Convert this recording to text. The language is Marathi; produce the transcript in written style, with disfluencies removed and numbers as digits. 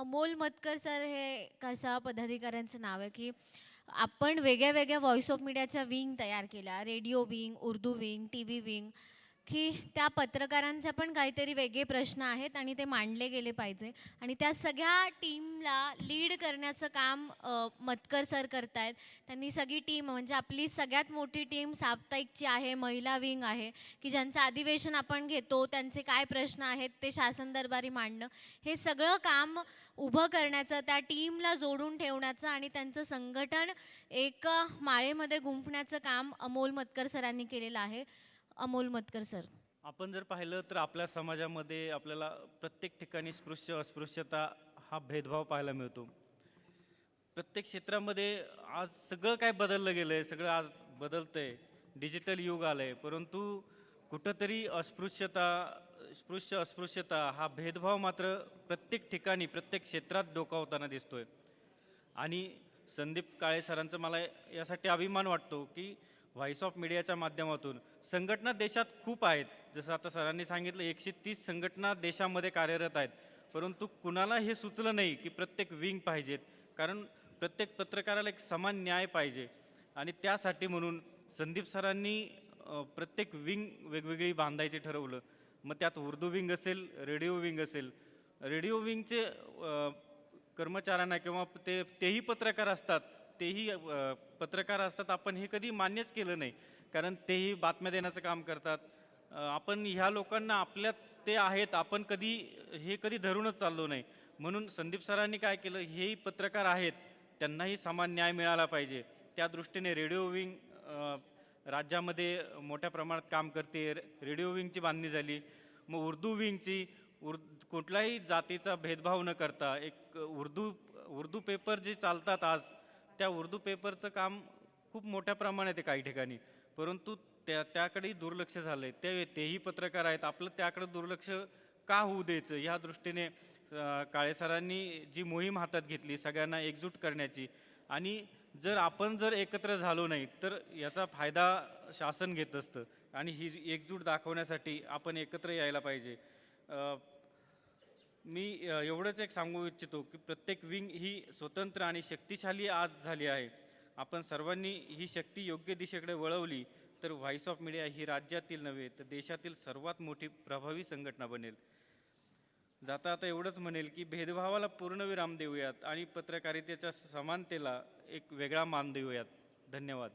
अमोल मतकर सर हे कशा पदाधिकाऱ्यांचं नाव आहे, की आपण वेगळ्या-वेगळ्या व्हॉईस ऑफ मीडियाच्या विंग तयार केल्या. Radio wing, Urdu wing, TV wing, की त्या पत्रकारांचे पण काहीतरी वेगळे प्रश्न आहेत आणि ते मांडले गेले पाहिजे. आणि त्या सगळ्या टीमला लीड करण्याचं काम मतकर सर करतायत. त्यांनी सगळी टीम म्हणजे आपली सगळ्यात मोठी टीम साप्ताहिकची आहे, महिला विंग आहे, की ज्यांचं अधिवेशन आपण घेतो, त्यांचे काय प्रश्न आहेत ते शासन दरबारी मांडणं. हे सगळं काम उभं करण्याचं, त्या टीमला जोडून ठेवण्याचं आणि त्यांचं संघटन एक माळेमध्ये गुंफण्याचं काम अमोल मतकर सरांनी केलेलं आहे. अमोल मतकर सर. आपण जर पाहिलं तर आपल्या समाजामध्ये आपल्याला प्रत्येक ठिकाणी स्पृश्य अस्पृश्यता हा भेदभाव पाहायला मिळतो. प्रत्येक क्षेत्रामध्ये आज सगळं काय बदललं गेलं आहे, सगळं आज बदलतंय, डिजिटल युग आलं आहे, परंतु कुठंतरी अस्पृश्यता हा भेदभाव मात्र प्रत्येक ठिकाणी प्रत्येक क्षेत्रात डोकावताना दिसतोय. आणि संदीप काळे सरांचा मला यासाठी अभिमान वाटतो की व्हॉईस ऑफ मीडियाच्या माध्यमातून संघटना देशात खूप आहेत. जसं आता सरांनी सांगितलं 130 संघटना देशामध्ये कार्यरत आहेत, परंतु कुणाला हे सुचलं नाही की प्रत्येक विंग पाहिजेत, कारण प्रत्येक पत्रकाराला एक समान न्याय पाहिजे. आणि त्यासाठी म्हणून संदीप सरांनी प्रत्येक विंग वेगवेगळी बांधायचे ठरवलं. मग त्यात उर्दू विंग असेल, रेडिओ विंग असेल. रेडिओ विंगचे कर्मचाऱ्यांना किंवा तेही पत्रकार असतात, पत्रकार असतात, आपण हे कधी मान्यच केलं नाही, कारण तेही बातम्या देण्याचं काम करतात. आपण ह्या लोकांना आपल्यात ते आहेत, आपण कधी धरूनच चाललो नाही. म्हणून संदीप सरांनी काय केलं, हेही पत्रकार आहेत, त्यांनाही समान न्याय मिळाला पाहिजे. त्या दृष्टीने रेडिओ विंग राज्यामध्ये मोठ्या प्रमाणात काम करते. रेडिओ विंगची बांधणी झाली. मग उर्दू विंगची कुठल्याही जातीचा भेदभाव न करता एक उर्दू पेपर जे चालतात आज, त्या उर्दू पेपरचं काम खूप मोठ्या प्रमाणात आहे काही ठिकाणी, परंतु त्याकडेही दुर्लक्ष झालं आहे. तेही पत्रकार आहेत, आपलं त्याकडे दुर्लक्ष का होऊ द्यायचं, ह्या दृष्टीने काळे सरांनी जी मोहीम हातात घेतली सगळ्यांना एकजूट करण्याची. आणि आपण जर एकत्र झालो नाही तर याचा फायदा शासन घेत असतं, आणि ही एकजूट दाखवण्यासाठी आपण एकत्र यायला पाहिजे. मी एवढंच एक सांगू इच्छितो की प्रत्येक विंग ही स्वतंत्र आणि शक्तिशाली आज झाली आहे. आपण सर्वांनी ही शक्ती योग्य दिशेकडे वळवली तर व्हॉईस ऑफ मीडिया ही राज्यातील नव्हे तर देशातील सर्वात मोठी प्रभावी संघटना बनेल. जाता आता एवढंच म्हणेल की भेदभावाला पूर्णविराम देऊयात आणि पत्रकारितेच्या समानतेला एक वेगळा मान देऊयात. धन्यवाद.